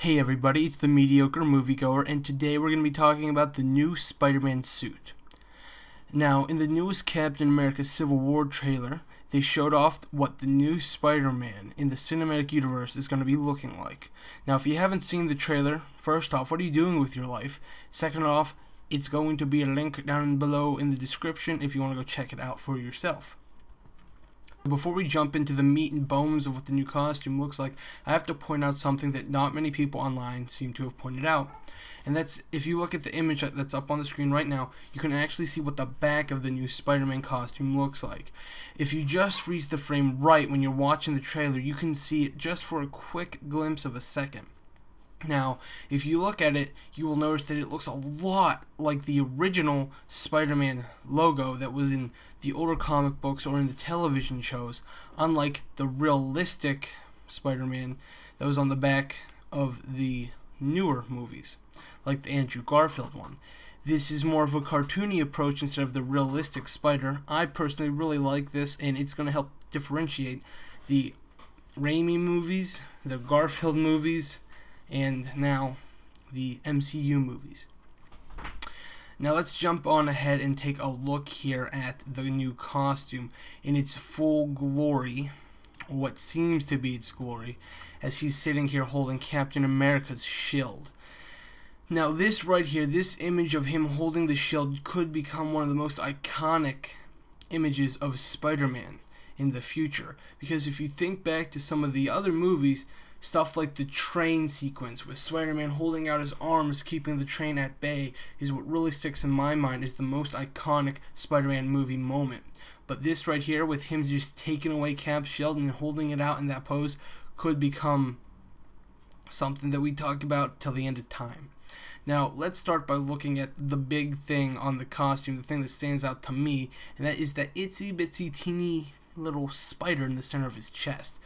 Hey everybody, it's the Mediocre Moviegoer, and today we're going to be talking about the new Spider-Man suit. Now, in the newest Captain America Civil War trailer, they showed off what the new Spider-Man in the cinematic universe is going to be looking like. Now, if you haven't seen the trailer, first off, what are you doing with your life? Second off, it's going to be a link down below in the description if you want to go check it out for yourself. Before we jump into the meat and bones of what the new costume looks like, I have to point out something that not many people online seem to have pointed out. And that's, if you look at the image that's up on the screen right now, you can actually see what the back of the new Spider-Man costume looks like. If you just freeze the frame right when you're watching the trailer, you can see it just for a quick glimpse of a second. Now, if you look at it, you will notice that it looks a lot like the original Spider-Man logo that was in the older comic books or in the television shows, unlike the realistic Spider-Man that was on the back of the newer movies, like the Andrew Garfield one. This is more of a cartoony approach instead of the realistic Spider. I personally really like this, and it's going to help differentiate the Raimi movies, the Garfield movies, and now the MCU movies. Now let's jump on ahead and take a look here at the new costume in its full glory, or what seems to be its glory, as he's sitting here holding Captain America's shield. Now this right here, this image of him holding the shield could become one of the most iconic images of Spider-Man in the future, because if you think back to some of the other movies, stuff like the train sequence with Spider-Man holding out his arms keeping the train at bay is what really sticks in my mind as the most iconic Spider-Man movie moment. But this right here with him just taking away Cap's shield and holding it out in that pose could become something that we talk about till the end of time. Now let's start by looking at the big thing on the costume, the thing that stands out to me, and that is that itsy bitsy teeny little spider in the center of his chest.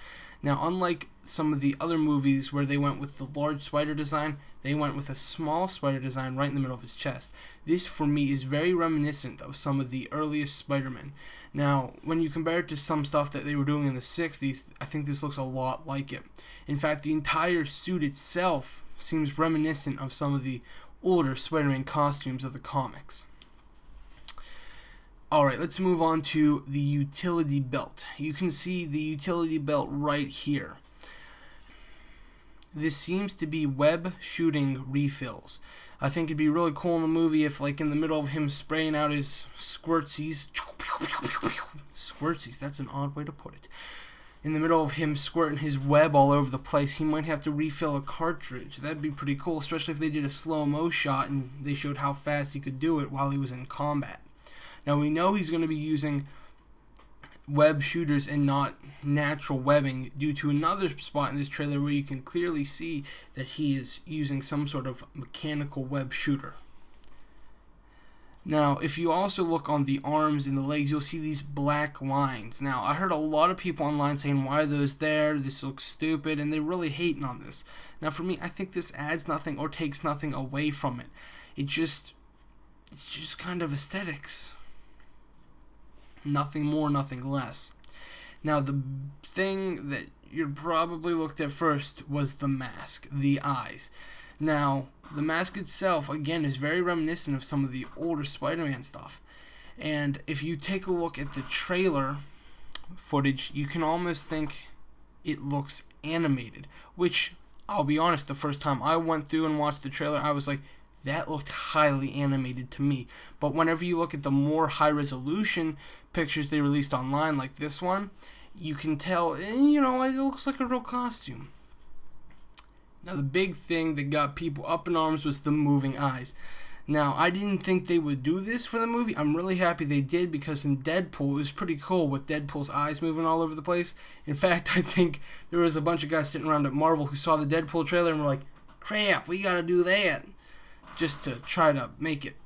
Now, unlike some of the other movies where they went with the large spider design, they went with a small spider design right in the middle of his chest. This, for me, is very reminiscent of some of the earliest Spider-Man. Now, when you compare it to some stuff that they were doing in the 60s, I think this looks a lot like it. In fact, the entire suit itself seems reminiscent of some of the older Spider-Man costumes of the comics. Alright, let's move on to the utility belt. You can see the utility belt right here. This seems to be web shooting refills. I think it'd be really cool in the movie if, like, in the middle of him spraying out his squirtsies, that's an odd way to put it. In the middle of him squirting his web all over the place, he might have to refill a cartridge. That'd be pretty cool, especially if they did a slow-mo shot and they showed how fast he could do it while he was in combat. Now we know he's going to be using web shooters and not natural webbing due to another spot in this trailer where you can clearly see that he is using some sort of mechanical web shooter. Now, if you also look on the arms and the legs, you'll see these black lines. Now, I heard a lot of people online saying, why are those there? This looks stupid, and they're really hating on this. Now, for me, I think this adds nothing or takes nothing away from it. It's just kind of aesthetics. Nothing more, nothing less. Now, the thing that you probably looked at first was the mask, the eyes. Now, the mask itself, again, is very reminiscent of some of the older Spider-Man stuff. And if you take a look at the trailer footage, you can almost think it looks animated, which, I'll be honest, the first time I went through and watched the trailer, I was like, that looked highly animated to me. But whenever you look at the more high-resolution pictures they released online, like this one, you can tell, it looks like a real costume. Now, the big thing that got people up in arms was the moving eyes. Now, I didn't think they would do this for the movie. I'm really happy they did, because in Deadpool, it was pretty cool with Deadpool's eyes moving all over the place. In fact, I think there was a bunch of guys sitting around at Marvel who saw the Deadpool trailer and were like, crap, we gotta do that. Just to try to make it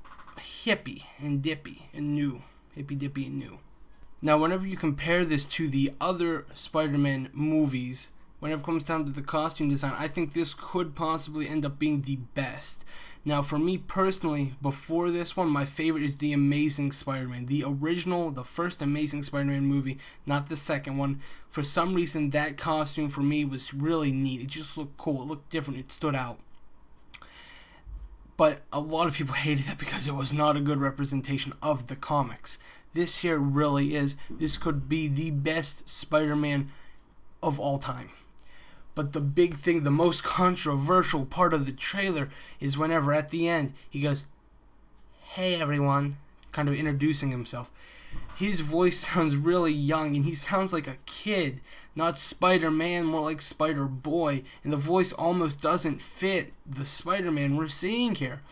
hippie and dippy and new. Hippy dippy and new. Now, whenever you compare this to the other Spider-Man movies, whenever it comes down to the costume design, I think this could possibly end up being the best. Now, for me personally, before this one, my favorite is The Amazing Spider-Man. The original, the first Amazing Spider-Man movie, not the second one. For some reason, that costume for me was really neat. It just looked cool. It looked different. It stood out. But a lot of people hated that because it was not a good representation of the comics. This here really is. This could be the best Spider-Man of all time. But the big thing, the most controversial part of the trailer is whenever at the end he goes, "Hey everyone," kind of introducing himself. His voice sounds really young and he sounds like a kid, not Spider-Man, more like Spider-Boy, and the voice almost doesn't fit the Spider-Man we're seeing here.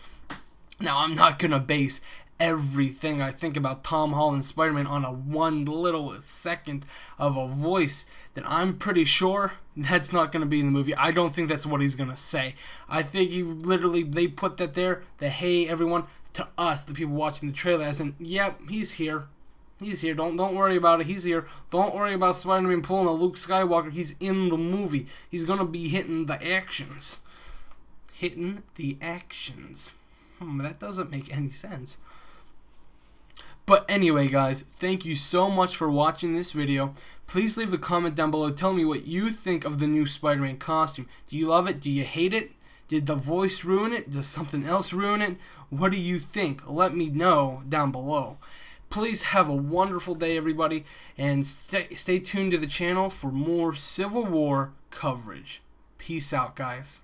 Now, I'm not going to base everything I think about Tom Holland's Spider-Man on a one little second of a voice that I'm pretty sure that's not going to be in the movie. I don't think that's what he's going to say. I think they put that there, the "hey everyone," to us, the people watching the trailer, as in, yep, he's here. He's here. Don't worry about it. He's here. Don't worry about Spider-Man pulling a Luke Skywalker. He's in the movie. He's going to be hitting the actions. Hitting the actions. That doesn't make any sense. But anyway, guys, thank you so much for watching this video. Please leave a comment down below telling me what you think of the new Spider-Man costume. Do you love it? Do you hate it? Did the voice ruin it? Does something else ruin it? What do you think? Let me know down below. Please have a wonderful day, everybody, and stay tuned to the channel for more Civil War coverage. Peace out, guys.